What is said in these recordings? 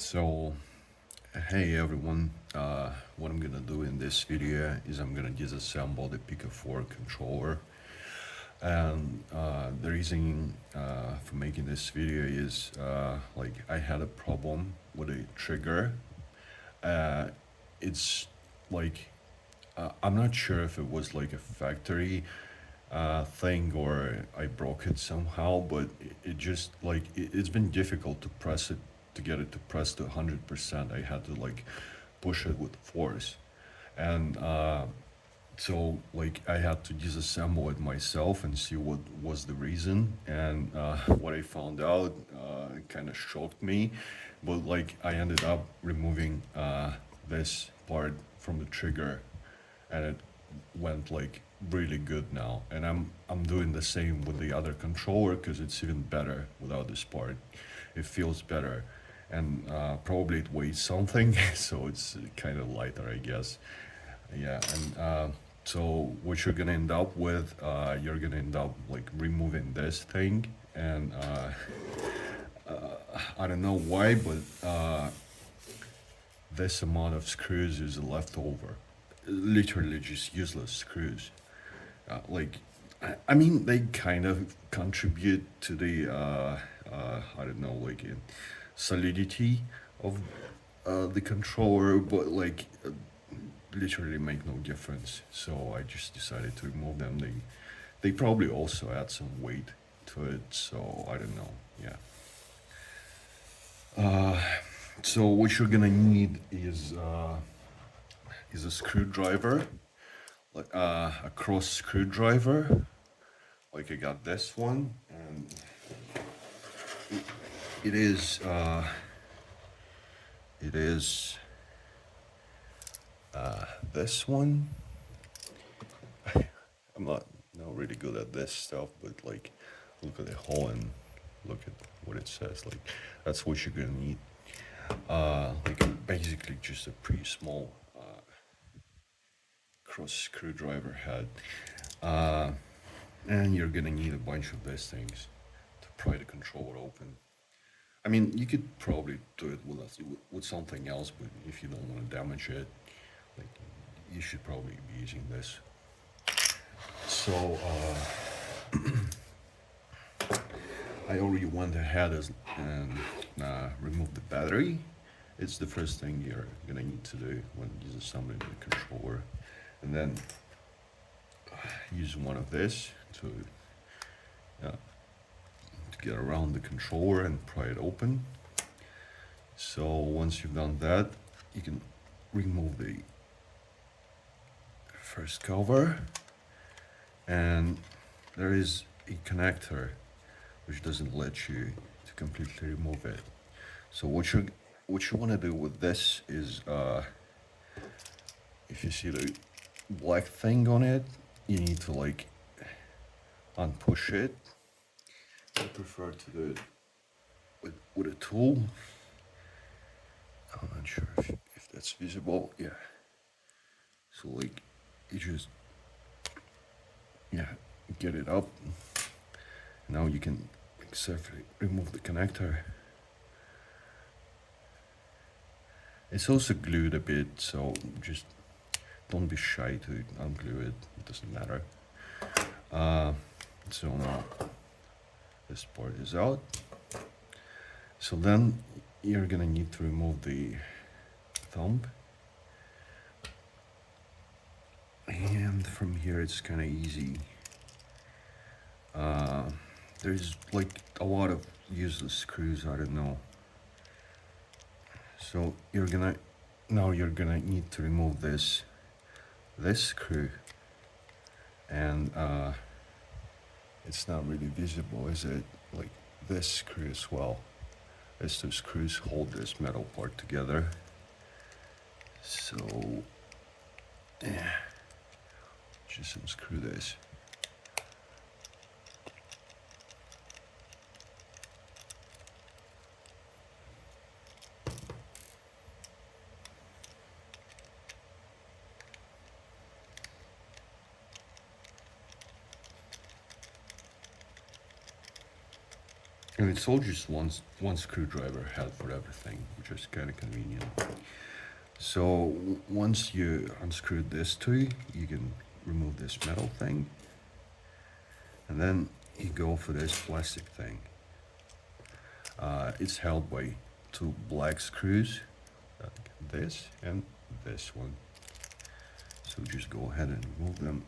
So, hey everyone, what I'm gonna do in this video is I'm gonna disassemble the Pico4 controller. And the reason for making this video is like I had a problem with a trigger. Uh, it's like I'm not sure if it was like a factory thing or I broke it somehow, but it just like it's been difficult to press it to get it to press to 100%. I had to like push it with force, and so like I had to disassemble it myself and see what was the reason. And what I found out kind of shocked me, but like I ended up removing this part from the trigger, and it went like really good now. And I'm doing the same with the other controller because it's even better without this part. It feels better, and probably it weighs something, so it's kind of lighter, I guess. Yeah, and so what you're gonna end up with, you're gonna end up like removing this thing, and I don't know why, but this amount of screws is left over. Literally just useless screws. Like, I mean, they kind of contribute to the, I don't know, like solidity of the controller, but like literally make no difference. So I just decided to remove them. They probably also add some weight to it, so I don't know. Yeah. So what you're gonna need is a screwdriver, like a cross screwdriver. Like I got this one, and it is it is this one. I'm not really good at this stuff, but like look at the hole and look at what it says. Like that's what you're gonna need. Like basically just a pretty small cross screwdriver head. And you're gonna need a bunch of these things to pry the controller open. I mean, you could probably do it with something else, but if you don't want to damage it, like you should probably be using this. So I already went ahead and removed the battery. It's the first thing you're gonna need to do when disassembling the controller, and then use one of this to get around the controller and pry it open. So once you've done that, you can remove the first cover, and there is a connector which doesn't let you to completely remove it. So what you want to do with this is if you see the black thing on it, you need to like unpush it. I prefer to do it with a tool. I'm not sure if that's visible. Yeah. So like you just get it up. Now you can safely remove the connector. It's also glued a bit, so just don't be shy to unglue it. It doesn't matter. So now this part is out. So then you're gonna need to remove the thumb. And from here it's kind of easy. There's like a lot of useless screws, I don't know. So you're gonna need to remove this screw, and it's not really visible, is it? Like this screw as well. These two screws hold this metal part together. So just unscrew this. And it's all just one screwdriver head for everything, which is kind of convenient. So once you unscrew this too, you can remove this metal thing, and then you go for this plastic thing. It's held by two black screws, this and this one. So just go ahead and remove them.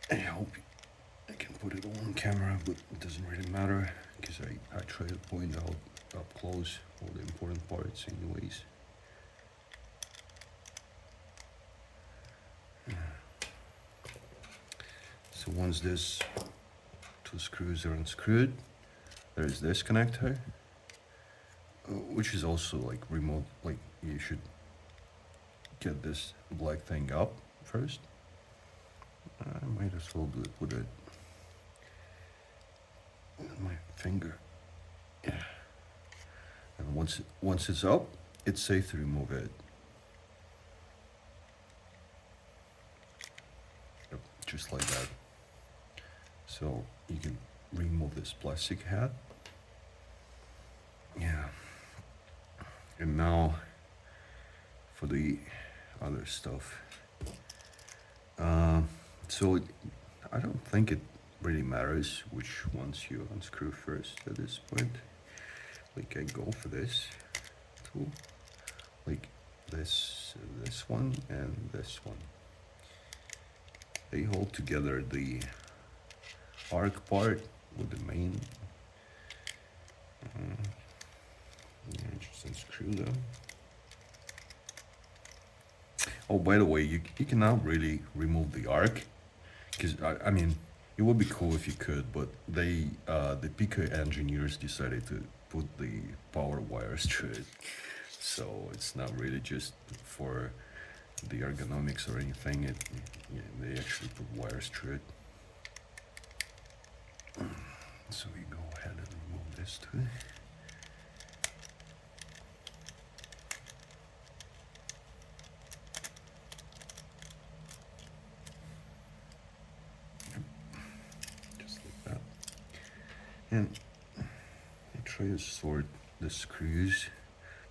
I hope I can put it on camera, but it doesn't really matter because I try to point out up close all the important parts anyways. So once this two screws are unscrewed, there's this connector, which is also like remote, like you should get this black thing up first. I might as well do it with it with my finger. Yeah. And once it's up, it's safe to remove it. Yep, just like that. So you can remove this plastic hat. Yeah. And now for the other stuff. So I don't think it really matters which ones you unscrew first at this point. Like I go for this tool, like this one and this one. They hold together the arc part with the main. Yeah, just unscrew them. Oh, by the way, you cannot really remove the arc, because I mean, it would be cool if you could, but they the Pico engineers decided to put the power wires through it, so it's not really just for the ergonomics or anything. Yeah, they actually put wires through it. So we go ahead and remove this too. And I try to sort the screws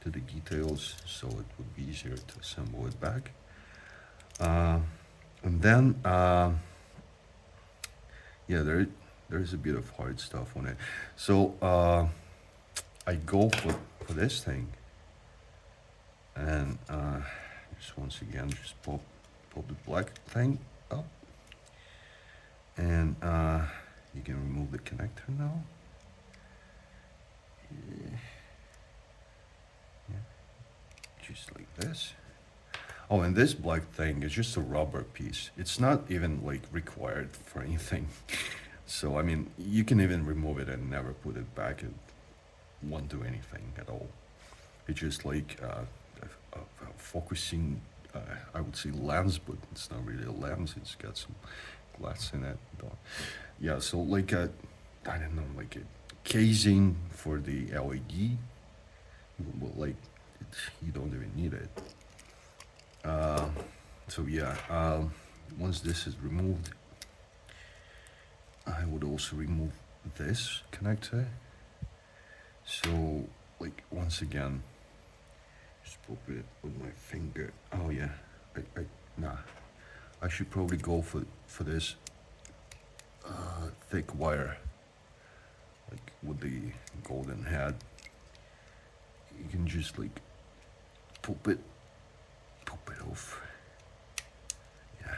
to the details so it would be easier to assemble it back. And then, yeah, there's a bit of hard stuff on it. So I go for this thing, and just once again, just pop the black thing up, and you can remove the connector now. Yeah. Just like this. Oh, and this black thing is just a rubber piece. It's not even like required for anything. So I mean, you can even remove it and never put it back. It won't do anything at all. It's just like a focusing, I would say lens, but it's not really a lens. It's got some glass in it. Yeah, so like I don't know, like a casing for the LED. Well, like you don't even need it. So yeah, once this is removed, I would also remove this connector. So like once again, just pop it with my finger. Oh yeah, nah. I should probably go for this thick wire, like with the golden head. You can just like pop it off. Yeah,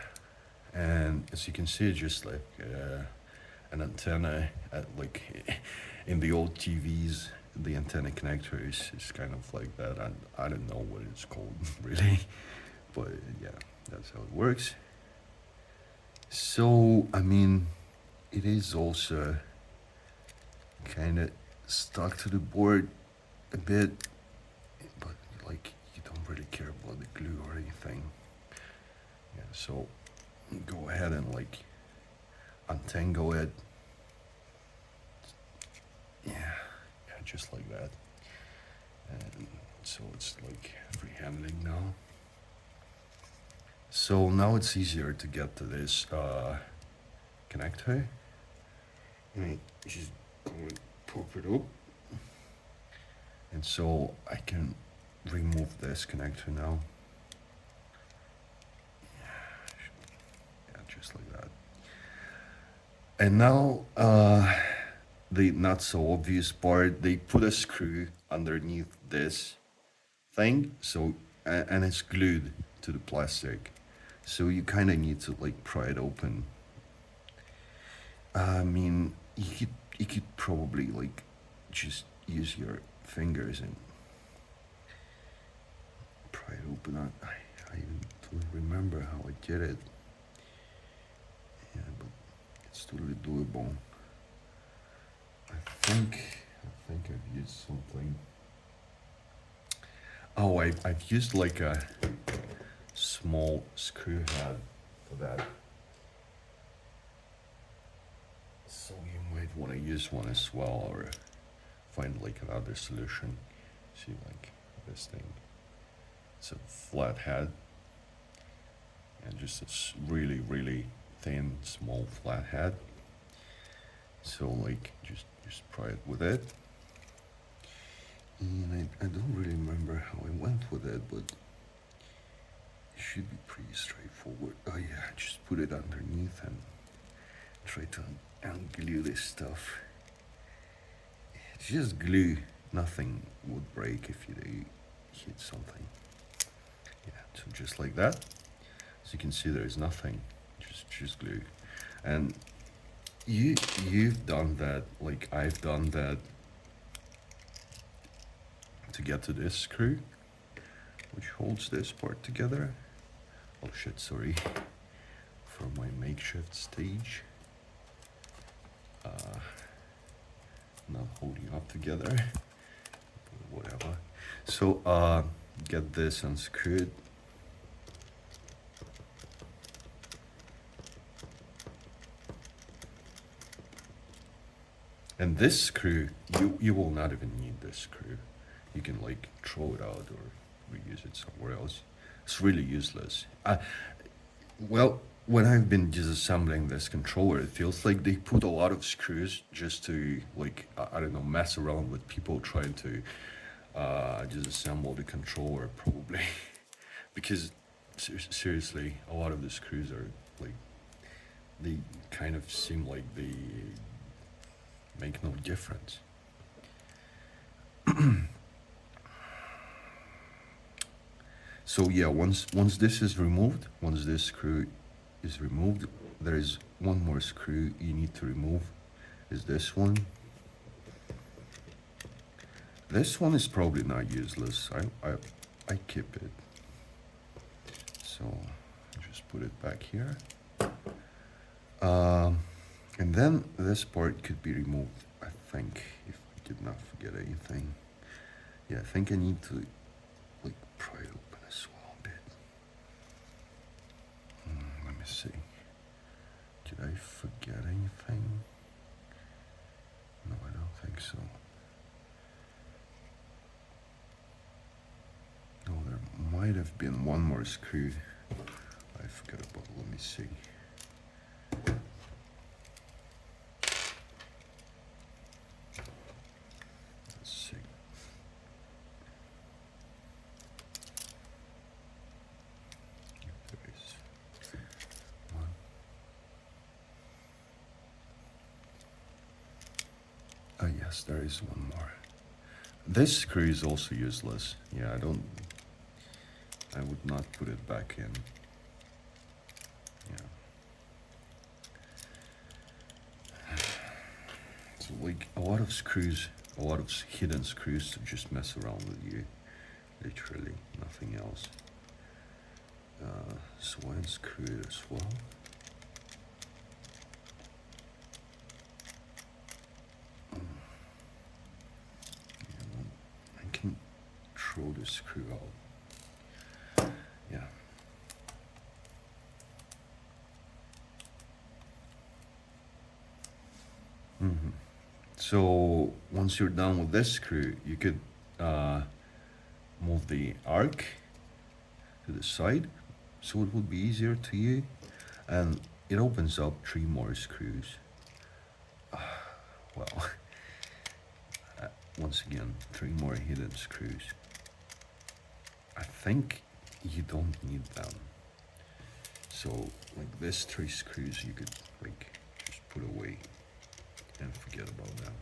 and as you can see, it's just like an antenna. Like in the old TVs, the antenna connector is kind of like that. I don't know what it's called really, but yeah, that's how it works. So I mean, it is also kind of stuck to the board a bit, but like you don't really care about the glue or anything. Yeah, so go ahead and like untangle it. Yeah, just like that. And so it's like free handling now. So now it's easier to get to this connector. I just go and pop it up. And so I can remove this connector now. Yeah, just like that. And now the not so obvious part, they put a screw underneath this thing, so and it's glued to the plastic. So you kind of need to like pry it open. I mean, you could probably like just use your fingers and pry it open. I even don't remember how I did it. Yeah, but it's totally doable. I think I've used something. Oh, I've used like a small screw head for that. So you might want to use one as well, or find like another solution. See, like this thing. It's a flat head, and just a really thin, small flat head. So like just pry it with it. And I don't really remember how I went with it, but it should be pretty straightforward. Oh yeah, just put it underneath and try to unglue this stuff. It's just glue. Nothing would break if you hit something. Yeah, so just like that. As you can see, there is nothing. Just glue. And you've done that, like I've done that, to get to this screw, which holds this part together. Oh shit, sorry. For my makeshift stage. Not holding up together. Whatever. So get this unscrewed. And this screw, you will not even need this screw. You can like throw it out or reuse it somewhere else. It's really useless. Well, when I've been disassembling this controller, it feels like they put a lot of screws just to like, I don't know, mess around with people trying to disassemble the controller probably. Because seriously, a lot of the screws are like, they kind of seem like they make no difference. So yeah, once this is removed, once this screw is removed, there is one more screw you need to remove, is this one. This one is probably not useless. I keep it. So just put it back here. And then this part could be removed, I think, if I did not forget anything. Yeah, I think I need to like pry it open as well a bit. Let me see. Did I forget anything? No, I don't think so. No, there might have been one more screw I forgot about. Let me see. Let's see. There is one. Oh yes, there is one more. This screw is also useless. Yeah, I would not put it back in. Yeah. So like a lot of screws, a lot of hidden screws to just mess around with you. Literally, nothing else. So I unscrew it as well. I can throw the screw out. Yeah. So once you're done with this screw, you could move the arc to the side, so it would be easier to you, and it opens up 3 more screws. Well, once again, 3 more hidden screws. I think you don't need them. So like this 3 screws you could like just put away and forget about them.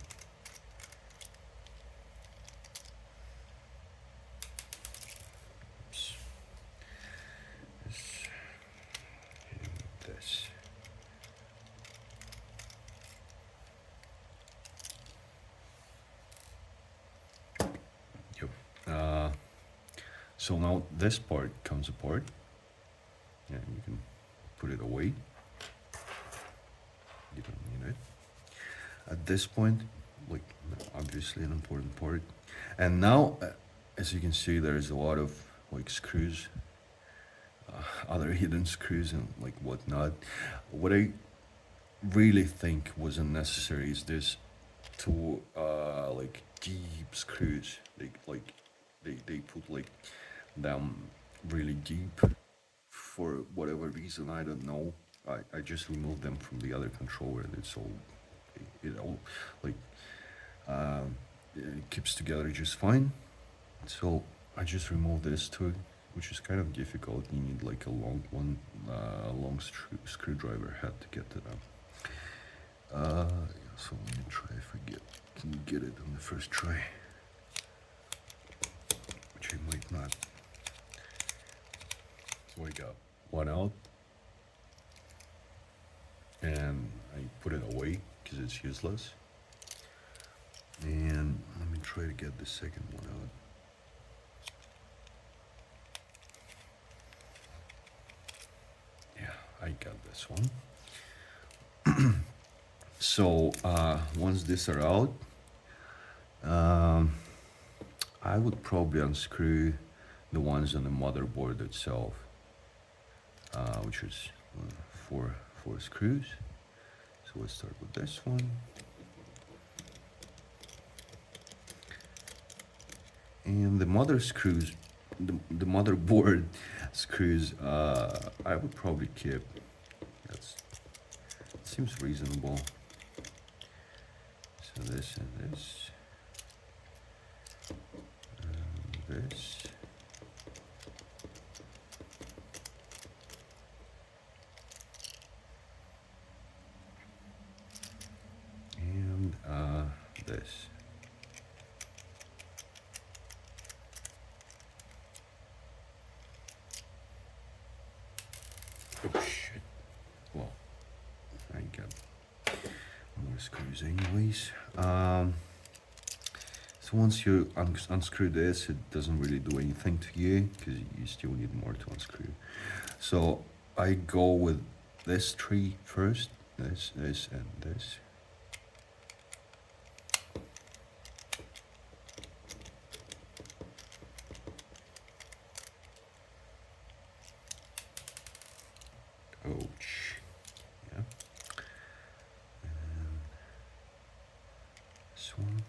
Oops. This and this. Yep. So now this part comes apart. Yeah, you can put it away. You don't need it. At this point, like obviously an important part. And now, as you can see, there's a lot of like screws, other hidden screws and like whatnot. What I really think was unnecessary is this two like deep screws. They put like them really deep for whatever reason, I don't know. I just removed them from the other controller and it's all it all like it keeps together just fine. So I just removed this too, which is kind of difficult. You need like a long one, long screwdriver head to get to them. So let me try if I can get it on the first try, which I might not. So I got one out, and I put it away because it's useless. And let me try to get the second one out. Yeah, I got this one. So once these are out, I would probably unscrew the ones on the motherboard itself, which is four screws. So let's start with this one. And the the motherboard screws, I would probably keep. That seems reasonable. So this and this, and this. And this. Oh shit. Well, I got more screws anyways. So once you unscrew this, it doesn't really do anything to you because you still need more to unscrew. So I go with this tree first, this, and this. Ouch. Yeah. And this one.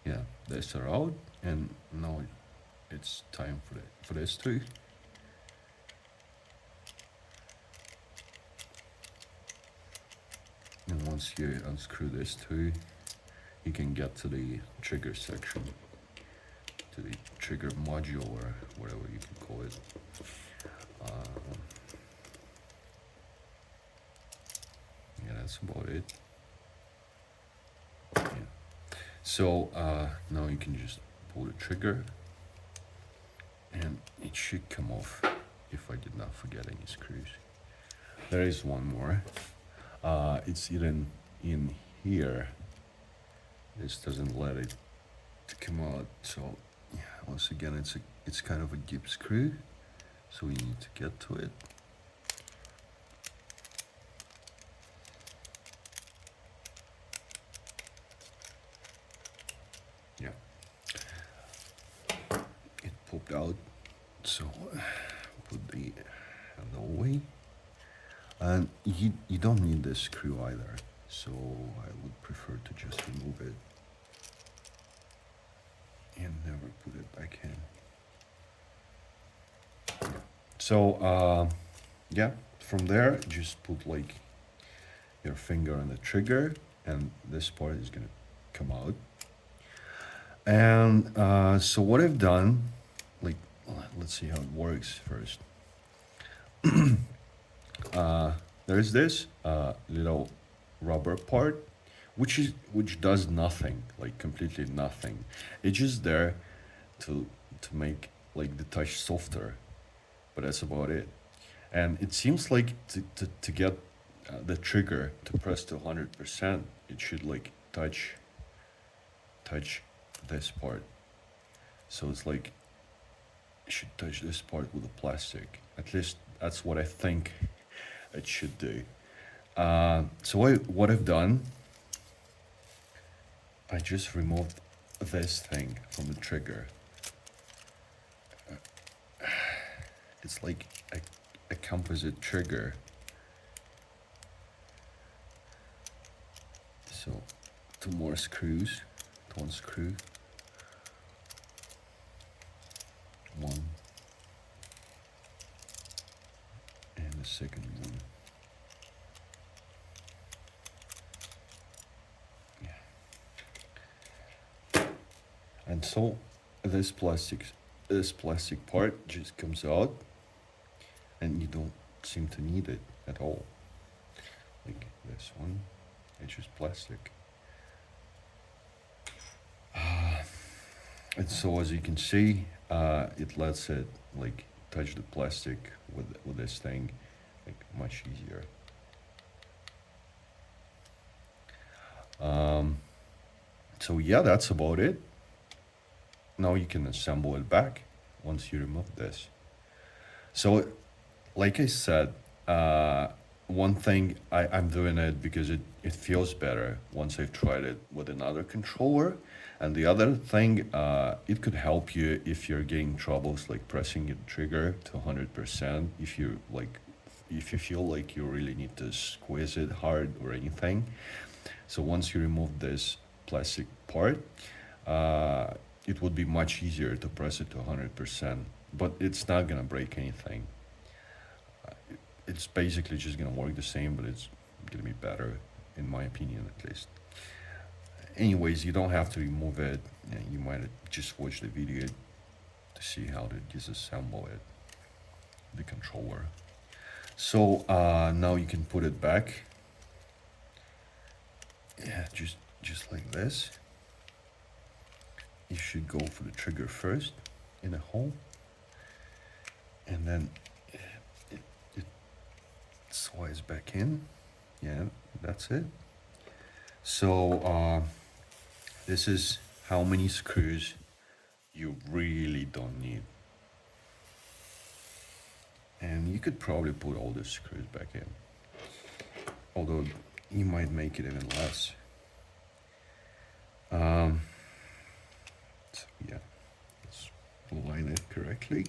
Yeah, these are out, and now it's time for this too. And once you unscrew this too, you can get to the trigger section, to the trigger module or whatever you can call it. Yeah, that's about it. Yeah. So now you can just pull the trigger and it should come off if I did not forget any screws. There is one more. It's hidden in here. This doesn't let it to come out. So yeah, once again, it's kind of a deep screw, so we need to get to it. Yeah, it popped out, so put the handle away. And you don't need this screw either, so I would prefer to just remove it and never put it back in. So yeah, from there just put like your finger on the trigger and this part is gonna come out. And so what I've done, like, let's see how it works first. There's this little rubber part, which does nothing, like completely nothing. It's just there to make like the touch softer, but that's about it. And it seems like to get the trigger to press to 100%, it should like touch this part. So it's like it should touch this part with the plastic. At least that's what I think it should do. So what I've done, I just removed this thing from the trigger. It's like a composite trigger. So 2 more screws, 1 screw, 1, and the second one. Yeah. And so this plastic part just comes out, and you don't seem to need it at all. Like this one, it's just plastic. And so as you can see, it lets it like touch the plastic with this thing like much easier. So yeah, that's about it. Now you can assemble it back once you remove this. So like I said, one thing I'm doing it because it feels better once I've tried it with another controller. And the other thing, it could help you if you're getting troubles like pressing your trigger to 100%. If you feel like you really need to squeeze it hard or anything. So once you remove this plastic part, it would be much easier to press it to 100%. But it's not gonna break anything. It's basically just gonna work the same, but it's gonna be better, in my opinion at least. Anyways, you don't have to remove it. You might just watch the video to see how to disassemble it, the controller. So now you can put it back. Yeah, just like this. You should go for the trigger first in a hole, and then it slides back in. Yeah, that's it. So this is how many screws you really don't need. And you could probably put all the screws back in, although you might make it even less. So yeah, let's align it correctly.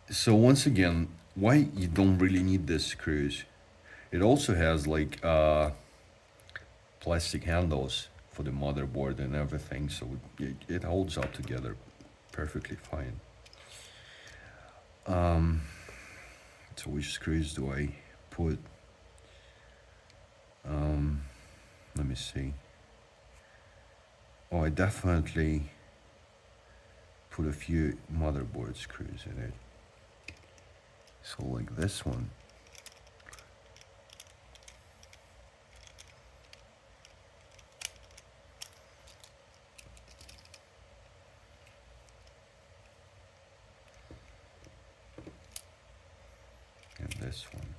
So once again, why you don't really need these screws? It also has like plastic handles for the motherboard and everything, so it holds up together perfectly fine. So which screws do I put? Let me see. Oh, I definitely put a few motherboard screws in it. So like this one. And this one.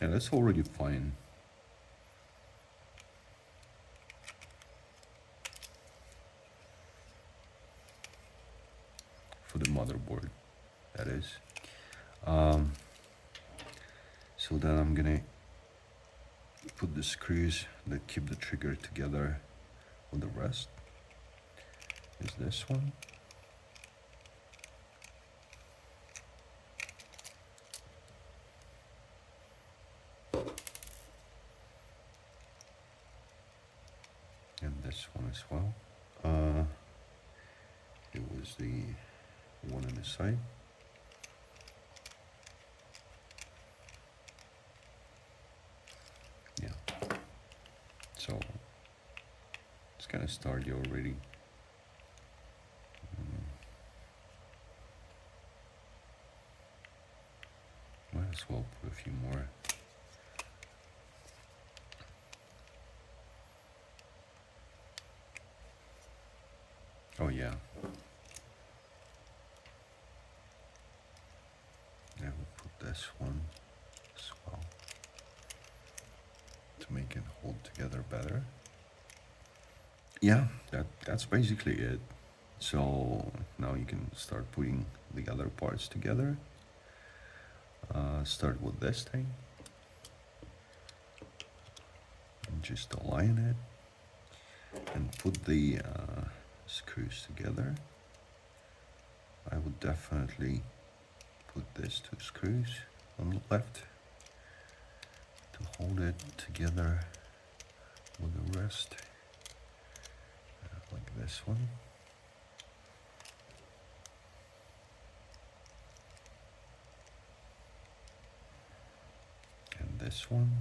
And that's already fine. For the motherboard, that is. So then I'm gonna put the screws that keep the trigger together with the rest. Is this one. And this one as well. It was the one on the side. Yeah. So it's kind of started already. Might as well put a few more. Oh yeah. I will put this one as well to make it hold together better. Yeah, that's basically it. So now you can start putting the other parts together. Start with this thing and just align it and put the screws together. I would definitely put these two screws on the left to hold it together with the rest, like this one. And this one.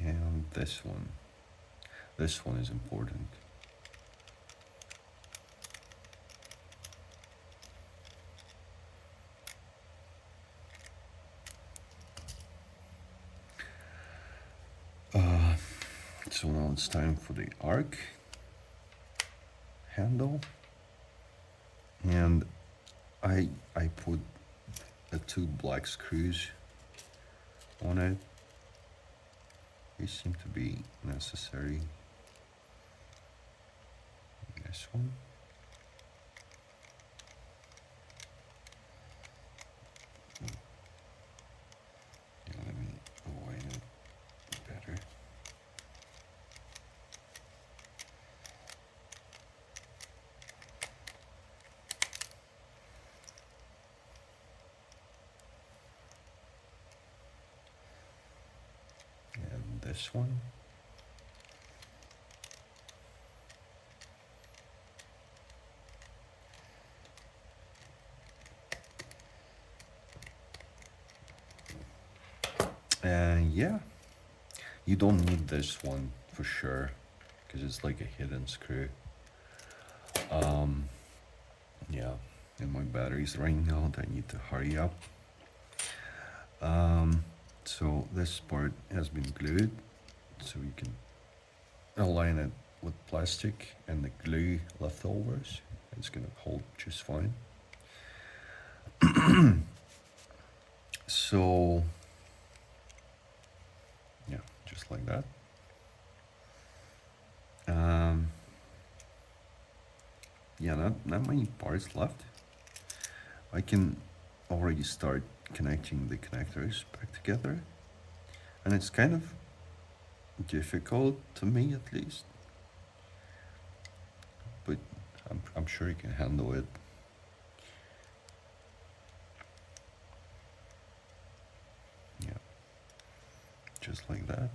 And this one. This one is important. So now it's time for the arc handle, and I put the two black screws on it. They seem to be necessary. This one. Yeah, let me align it better. And this one. And yeah, you don't need this one for sure because it's like a hidden screw. Yeah, and my battery's running out. I need to hurry up. So this part has been glued, so you can align it with plastic and the glue leftovers. It's gonna hold just fine. So yeah, just like that. Yeah, not many parts left. I can already start connecting the connectors back together, and it's kind of difficult to me at least, but I'm sure you can handle it. Yeah, just like that,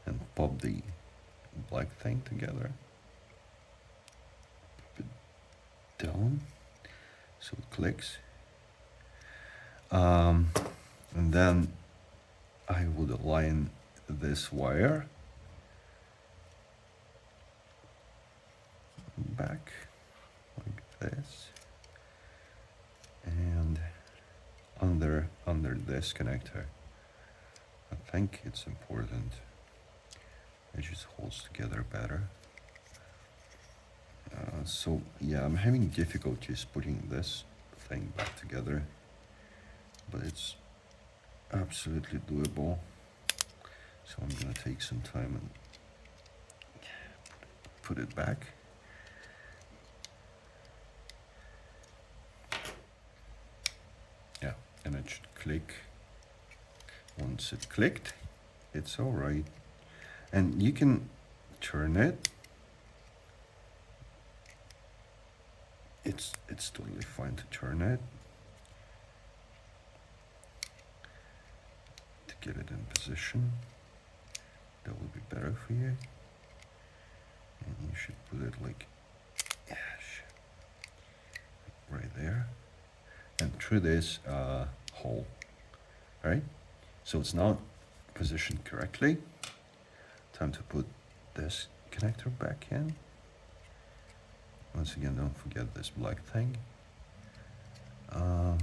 and pop the black thing together. Pop it down so it clicks, and then I would align this wire back like this, and under this connector. I think it's important. It just holds together better. So yeah, I'm having difficulties putting this thing back together, but it's absolutely doable. So I'm gonna take some time and put it back. Yeah, and it should click. Once it clicked, it's all right. And you can turn it. It's totally fine to turn it to get it in position. That would be better for you. And you should put it like right there, and through this hole. All right. So it's not positioned correctly. Time to put this connector back in. Once again, don't forget this black thing. Yeah.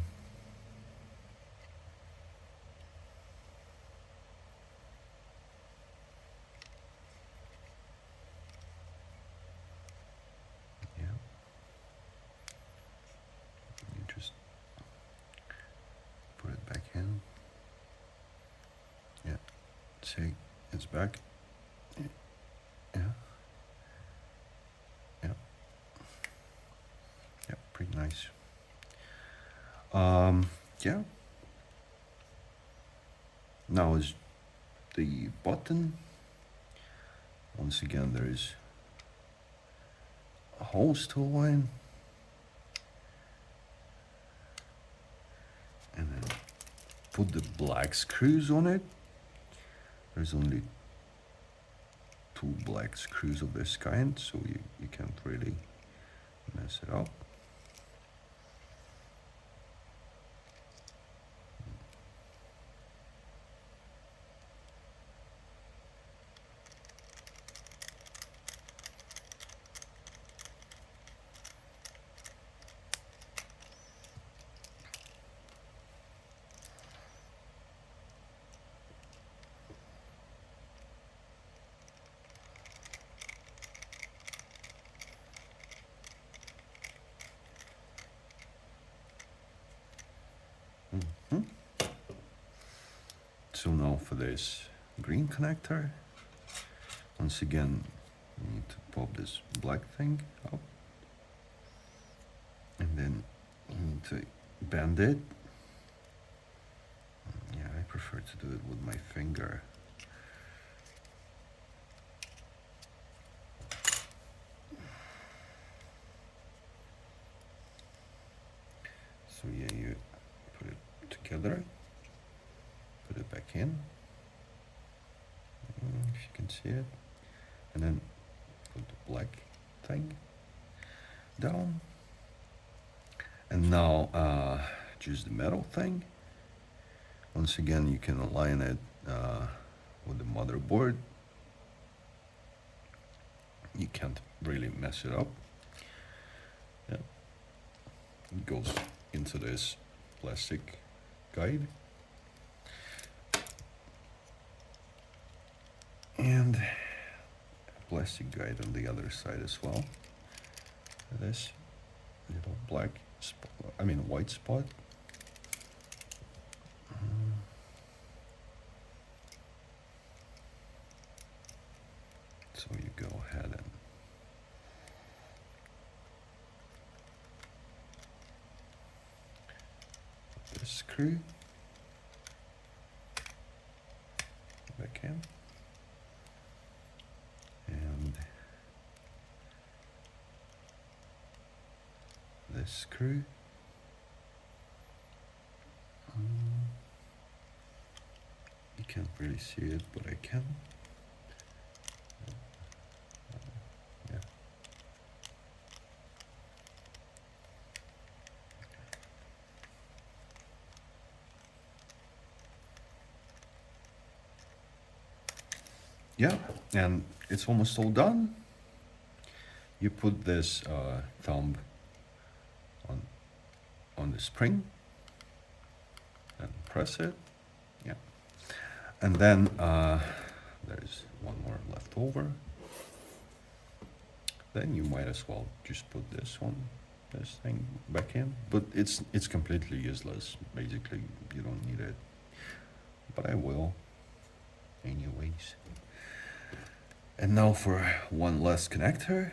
You just put it back in. Yeah. See, it's back. Yeah. Yeah. Yeah, pretty nice. Yeah. Now is the button. Once again, there is a holes to align. And then put the black screws on it. There's only 2 black screws of this kind, so you can't really mess it up. So now for this green connector, once again, we need to pop this black thing up, and then you need to bend it. Yeah, I prefer to do it with my finger. So yeah, you put it together, put it back in, if you can see it, and then put the black thing down. And now choose the metal thing. Once again, you can align it with the motherboard. You can't really mess it up. Yeah. It goes into this plastic guide. And a plastic guide on the other side as well. This little black spot, white spot. So you go ahead and put this screw back in, and this screw. You can't really see it, but I can. Yeah. Yeah, and it's almost all done. You put this thumb on the spring and press it. Yeah, and then there's one more left over. Then you might as well just put this thing back in, but it's completely useless. Basically, you don't need it, but I will anyways. And now for one last connector,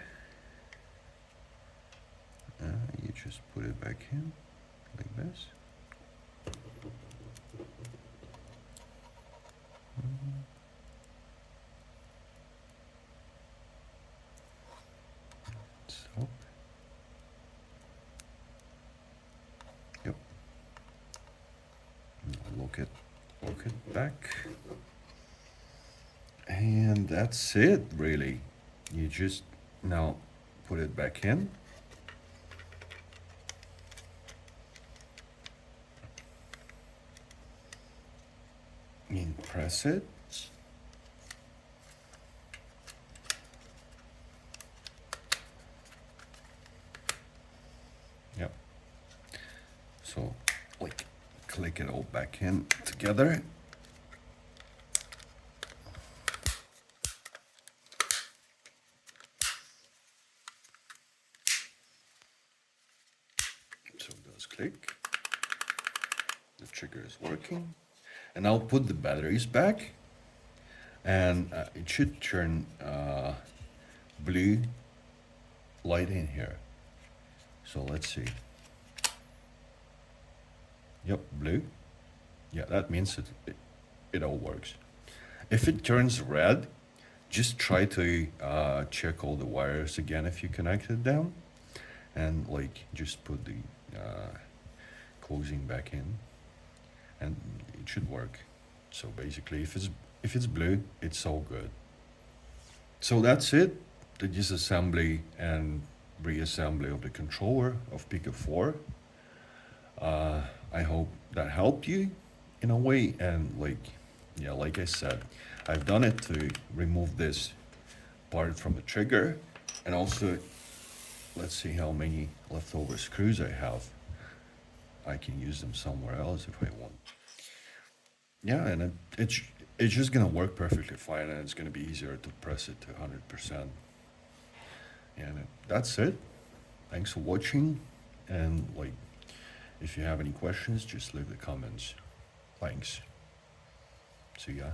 you just put it back in like this. So, yep. Look it back. And that's it, really. You just now put it back in. And press it. Yep. So, like, click it all back in together. So it does click. The trigger is working. And I'll put the batteries back. And it should turn blue light in here. So let's see. Yep, blue. Yeah, that means it all works. If it turns red, just try to check all the wires again if you connected them, and like just put the closing back in, and it should work. So basically, if it's blue, it's all good. So that's it. The disassembly and reassembly of the controller of Pico4. I hope that helped you in a way, and like I said, I've done it to remove this part from the trigger, and also let's see how many leftover screws I have. I can use them somewhere else if I want. Yeah, and it's just gonna work perfectly fine, and it's gonna be easier to press it to 100%. And that's it. Thanks for watching, and like, if you have any questions, just leave the comments. Thanks. See ya.